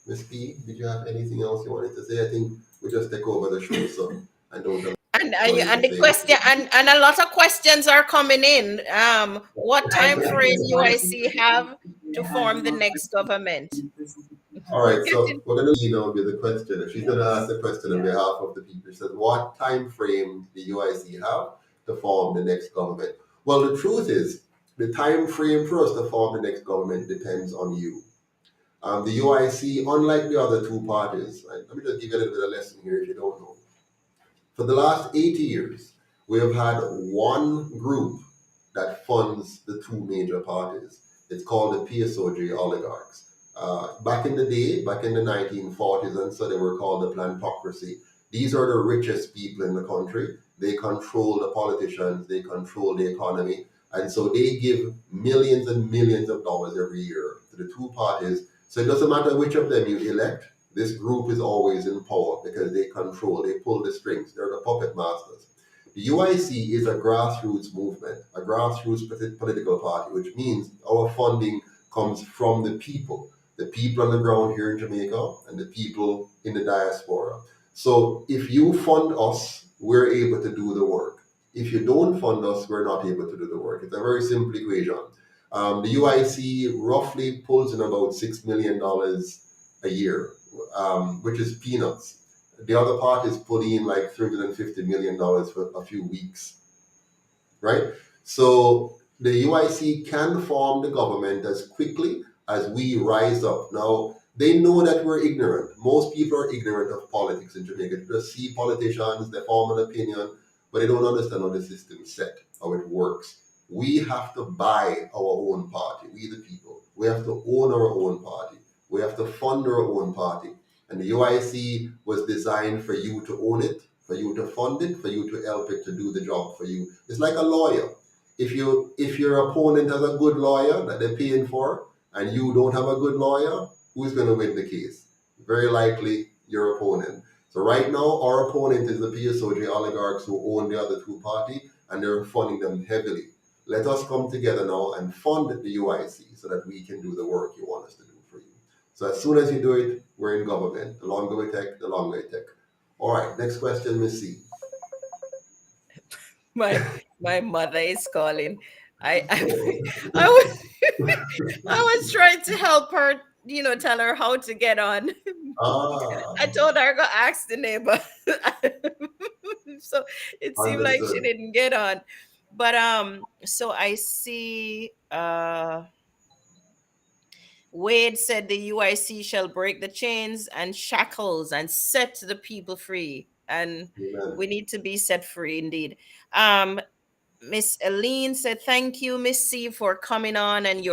Miss P, did you have anything else you wanted to say? I think we just take over the show, so I don't allow And you to the say question anything. and a lot of questions are coming in. What time frame UIC have to form the next government? All We're right, so getting we're going to email me the question. She's going to ask the question on behalf of the people. She says, what time frame the UIC have to form the next government? Well, the truth is, the time frame for us to form the next government depends on you. The UIC, unlike the other two parties, right, let me just give you a little bit of lesson here if you don't know. For the last 80 years, we have had one group that funds the two major parties. It's called the PSOJ oligarchs. Back in the day, back in the 1940s, and so they were called the plantocracy. These are the richest people in the country. They control the politicians, they control the economy, and so they give millions and millions of dollars every year to the two parties. So it doesn't matter which of them you elect, this group is always in power because they control, they pull the strings, they're the puppet masters. The UIC is a grassroots movement, a grassroots political party, which means our funding comes from the people on the ground here in Jamaica and the people in the diaspora. So if you fund us, we're able to do the work. If you don't fund us, we're not able to do the work. It's a very simple equation. The UIC roughly pulls in about $6 million a year, which is peanuts. The other part is pulling in like $350 million for a few weeks, right? So the UIC can form the government as quickly as we rise up. Now, they know that we're ignorant. Most people are ignorant of politics in Jamaica. They just see politicians, they form an opinion, but they don't understand how the system is set, how it works. We have to buy our own party, we the people. We have to own our own party. We have to fund our own party. And the UIC was designed for you to own it, for you to fund it, for you to help it to do the job for you. It's like a lawyer. If your opponent has a good lawyer that they're paying for, and you don't have a good lawyer, who's going to win the case? Very likely your opponent. So right now, our opponent is the PSOJ oligarchs who own the other two parties, and they're funding them heavily. Let us come together now and fund the UIC so that we can do the work you want us to do for you. So as soon as you do it, we're in government. The longer we take, the longer it takes. All right, next question, Miss C. my mother is calling. I was I was trying to help her, tell her how to get on. Ah, I told her go ask the neighbor. So it seemed like she understood. didn't get on. But so I see Wade said the UIC shall break the chains and shackles and set the people free. And Amen. we need to be set free indeed. Um, Miss Aline said, "Thank you, Miss C, for coming on and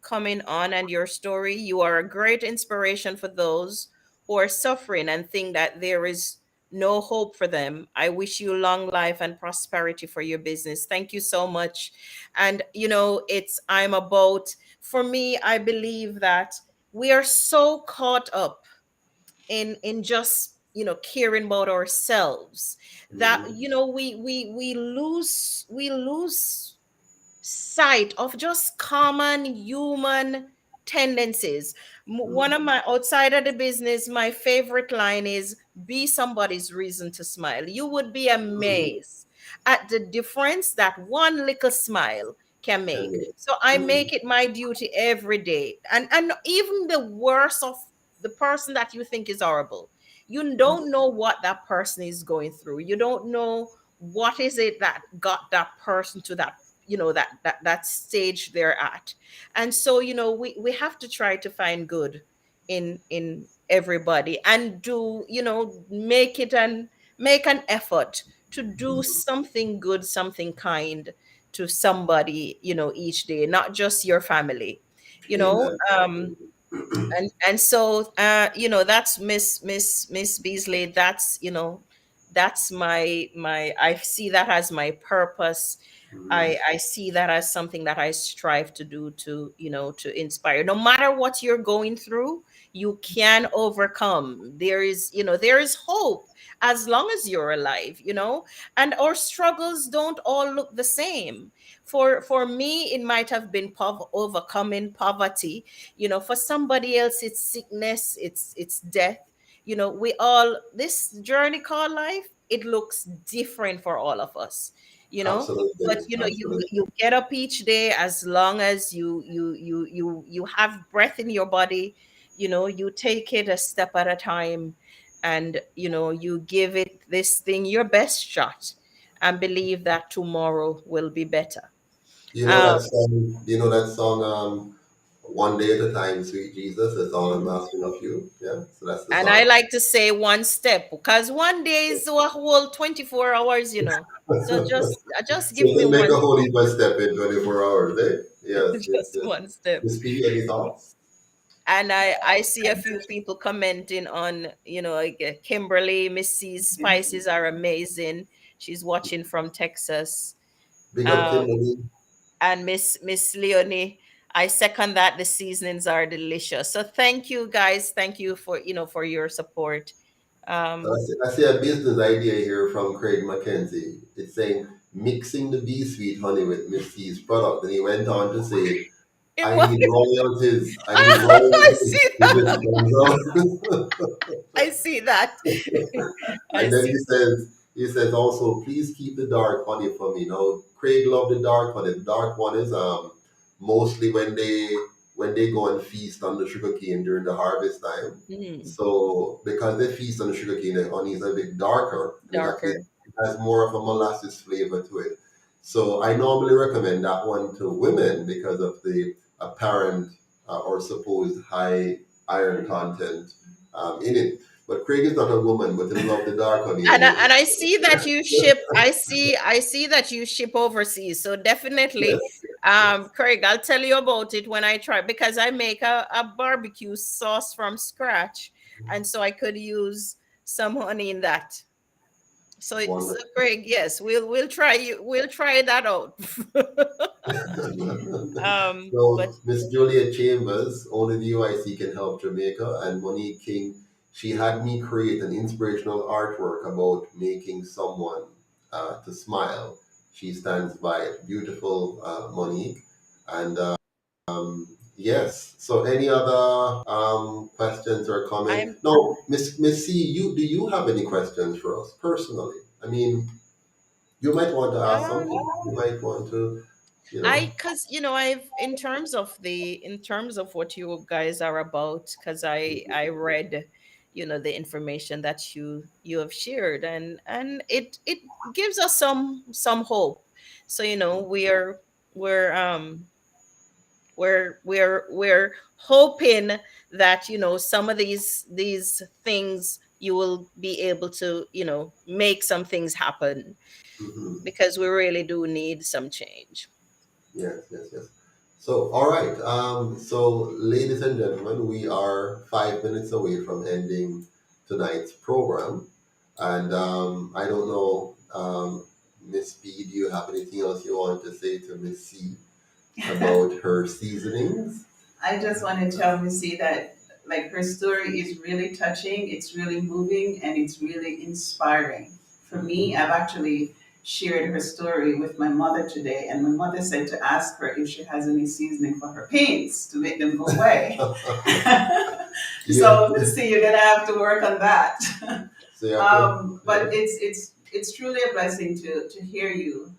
coming on and your story. You are a great inspiration for those who are suffering and think that there is no hope for them. I wish you long life and prosperity for your business." Thank you so much. And I'm about, for me, I believe that we are so caught up in just caring about ourselves that Mhm. we lose sight of just common human tendencies. One of my, outside of the business, my favorite line is, be somebody's reason to smile. You would be amazed at the difference that one little smile can Can make. we? So I Mhm. make it my duty every day. And even the worst of the person that you think is horrible, you don't know what that person is going through. You don't know what is it that got that person to that stage they're at. And so we have to try to find good in everybody, and do make an effort to do something good, something kind to somebody each day, not just your family you know Amen. um and so that's Miss Beasley. That's my I see that as my purpose. Mhm. I see that as something that I strive to do, to inspire. No matter what you're going through, you can overcome. There is hope as long as you're alive. And our struggles don't all look the same. For me, it might have been overcoming poverty. For somebody else, it's sickness, it's death. We all, this journey called life, it looks different for all of us. you know but Absolutely. Absolutely. you get up each day, as long as you have breath in your body. You take it a step at a time, and you give it this thing your best shot, and believe that tomorrow will be better. You know um that song? You know that song? One day at a time, sweet Jesus. That's all I'm mhm. asking of you. Yeah. So that's the And I song. like to say one step, because one day is a whole 24 hours. So just So give me you make one a whole step. heap of step in 24 hours, eh? Yes, yes, Just yes. one step. Miss P, any thoughts? And I see a few people commenting on, like Kimberly, Missy's spices are amazing. She's watching from Texas. Big up Um, Kimberly. and Miss Leonie, I second that. The seasonings are delicious. So thank you guys. Thank you for your support. Um, I see a business idea here from Craig McKenzie. It's saying mixing the bee sweet honey with Miss C's product. And he went on to say, it I was, need royalties. I need I royalties see if that. this comes out. I see that. I And then see. he says also, please keep the dark honey for me. Now, Craig loved the dark honey. The dark one is mostly when they go and feast on the sugarcane during the harvest time. Mm, So because they feast on the sugarcane, the honey is a bit darker and darker. it has more of a molasses flavor to it. So I normally recommend that one to women because of the apparent or supposed high iron content in it. But Craig is not a woman, but he love the dark honey anyway. And I see that you ship. I see that you ship overseas. So definitely, Yes, yes. Craig, I'll tell you about it when I try, because I make a barbecue sauce from scratch, and so I could use some honey in that. So Wonderful. Craig, yes, we'll try that out. But So Miss Julia Chambers, only the UIC can help Jamaica, and Monique King, she had me create an inspirational artwork about making someone to smile. She stands by it. Beautiful, Monique. And yes. So any other questions or comments? I'm No, Miss C, do you have any questions for us personally? I mean, you might want to ask uh, something. You might want to, you know. I because I've, in terms of what you guys are about, because I read the information that you have shared, and it gives us some hope. So we're We're hoping that, some of these things you will be able to, make some things happen, Mhm. because we really do need some change. Yes, yes, yes. So, all right. So, ladies and gentlemen, we are 5 minutes away from ending tonight's program, and I don't know, Miss B, do you have anything else you want to say to Miss C about her seasonings? I just want to tell Missy that like her story is really touching, it's really moving, and it's really inspiring. For me, I've actually shared her story with my mother today, and my mother said to ask her if she has any seasoning for her pains to make them go away. Yeah. So Missy, you're gonna have to work on that. So you have to, But it's truly a blessing to hear you,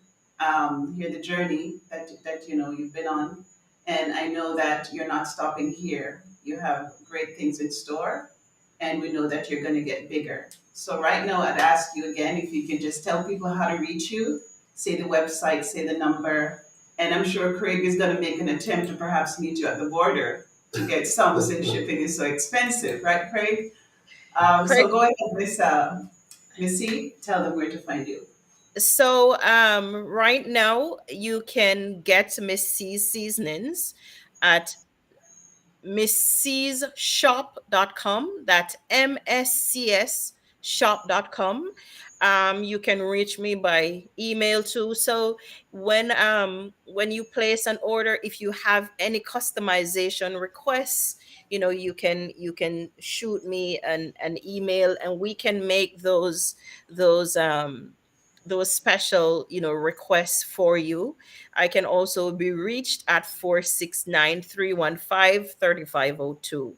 hear the journey that you've been on, and I know that you're not stopping here. You have great things in store, and we know that you're going to get bigger. So right now, I'd ask you again if you can just tell people how to reach you, say the website, say the number, and I'm sure Craig is going to make an attempt to perhaps meet you at the border to get some since shipping is so expensive, right, Craig? So Craig, go ahead, Missy, tell them where to find you. so right now you can get Miss C's seasonings at missshop.com. That's MSCS shop.com. You can reach me by email too. So when you place an order, if you have any customization requests, you can shoot me an email, and we can make those special requests for you. I can also be reached at 469-315-3502.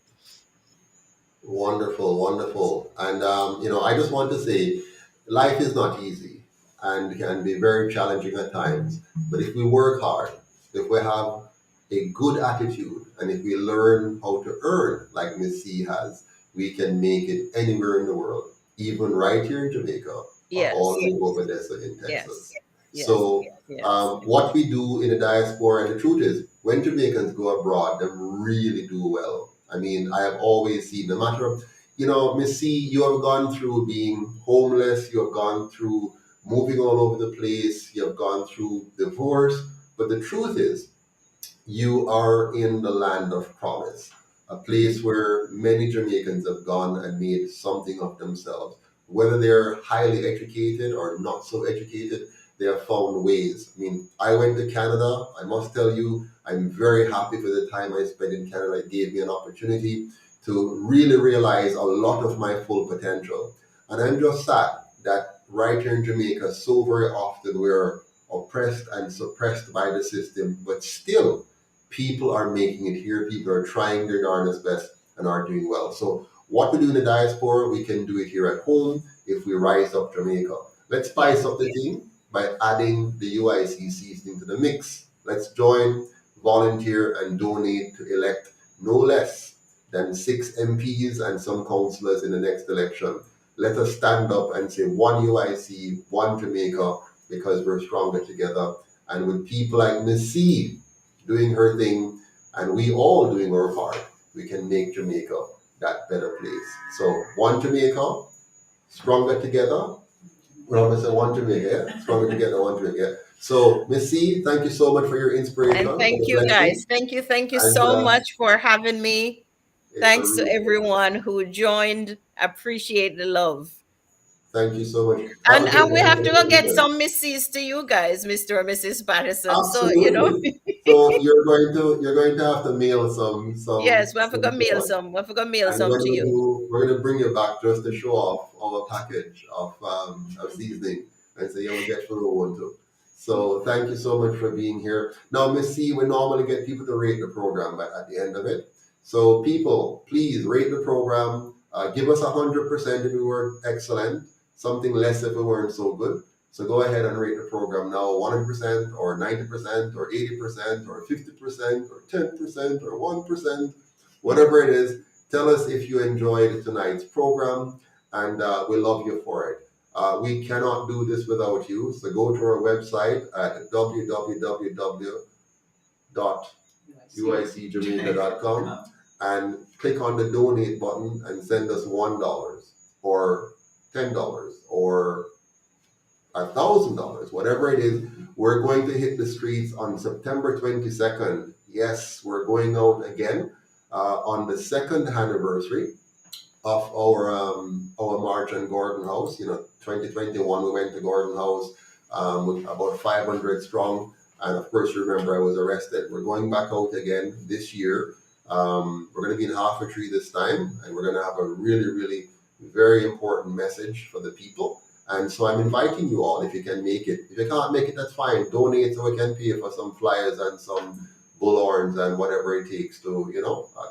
Wonderful, wonderful. And, I just want to say life is not easy and can be very challenging at times. But if we work hard, if we have a good attitude, and if we learn how to earn like Miss C has, we can make it anywhere in the world, even right here in Jamaica or all Yes, the way over there in yes, Texas. yes, So, yes. what we do in the diaspora, and the truth is, when Jamaicans go abroad, they really do well. I mean, I have always seen, no matter, Miss C, you have gone through being homeless, you have gone through moving all over the place, you have gone through divorce, but the truth is, you are in the land of promise, a place where many Jamaicans have gone and made something of themselves. Whether they're highly educated or not so educated, they have found ways. I mean, I went to Canada. I must tell you, I'm very happy for the time I spent in Canada. It gave me an opportunity to really realize a lot of my full potential. And I'm just sad that right here in Jamaica, so very often we're oppressed and suppressed by the system, but still people are making it here. People are trying their darnest best and are doing well. So what we do in the diaspora, we can do it here at home if we rise up Jamaica. Let's spice up the team by adding the UIC seasoning to the mix. Let's join, volunteer, and donate to elect no less than 6 MPs and some councillors in the next election. Let us stand up and say one UIC, one Jamaica, because we're stronger together. And with people like Miss C doing her thing, and we all doing our part, we can make Jamaica that better place. So one Jamaica, stronger together. Well, I'm say one Jamaica, yeah? Stronger together, one Jamaica. So Miss C, thank you so much for your inspiration, And for thank the you blessing, guys. Thank you and for so that. much for having me. It's a Thanks to real everyone who joined. Appreciate the love. thank you so much. Have And a good and we have day. to go get some Misses to you guys, Mr. or Mrs. Patterson. So, Absolutely. So you're going to have to mail yes, we have to go some to mail us. some. We have to go mail And some when to we you. do, we're going to bring you back just to show off our package of seasoning and say you'll get for the one too. So thank you so much for being here. Now, Miss C, we normally get people to rate the program at the end of it. So people, please rate the program. Give us 100% if we were excellent. Something less if we weren't so good. So go ahead and rate the program now 100% or 90% or 80% or 50% or 10% or 1%, whatever it is. Tell us if you enjoyed tonight's program, and we love you for it. We cannot do this without you, so go to our website at www.uicliberty.tv uicjamaica.com, and click on the donate button and send us $1 or $10 or $1,000, whatever it is. We're going to hit the streets on September 22nd. Yes, we're going out again on the second anniversary of our march on Gordon House. 2021 we went to Gordon House with about 500 strong, and of course, remember, I was arrested. We're going back out again this year. We're going to be in half a tree this time, and we're going to have a really, really very important message for the people. And so I'm inviting you all, if you can make it. If you can't make it, that's fine. Donate so we can pay for some flyers and some bullhorns and whatever it takes to,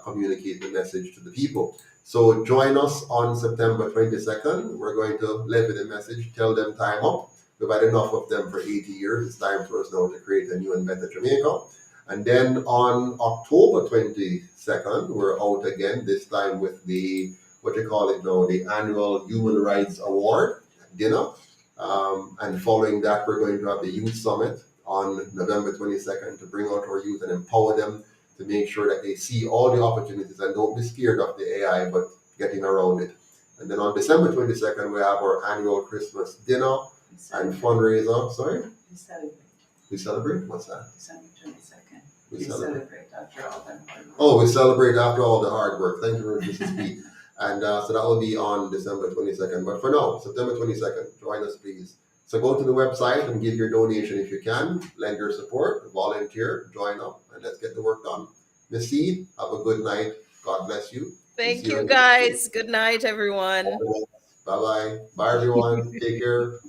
communicate the message to the people. So join us on September 22nd. We're going to levy the message, tell them time up. We've had enough of them for 80 years. It's time for us now to create a new and better Jamaica. And then on October 22nd, we're out again, this time with the annual Human Rights Award dinner. And following that, we're going to have the Youth Summit on November 22nd to bring out our youth and empower them to make sure that they see all the opportunities and don't be scared of the AI, but getting around it. And then on December 22nd, we have our annual Christmas dinner and fundraiser. Sorry? We celebrate. We celebrate? What's that? December 22nd. We celebrate after all the hard work. Oh, we celebrate after all the hard work. Thank you very much, Mrs. P. And so that will be on December 22nd. But for now, September 22nd, join us, please. So go to the website and give your donation if you can. Lend your support, volunteer, join up, and let's get the work done. Miss C, have a good night. God bless you. Thank you, guys. Good night, everyone. Bye-bye. Bye, everyone. Take care.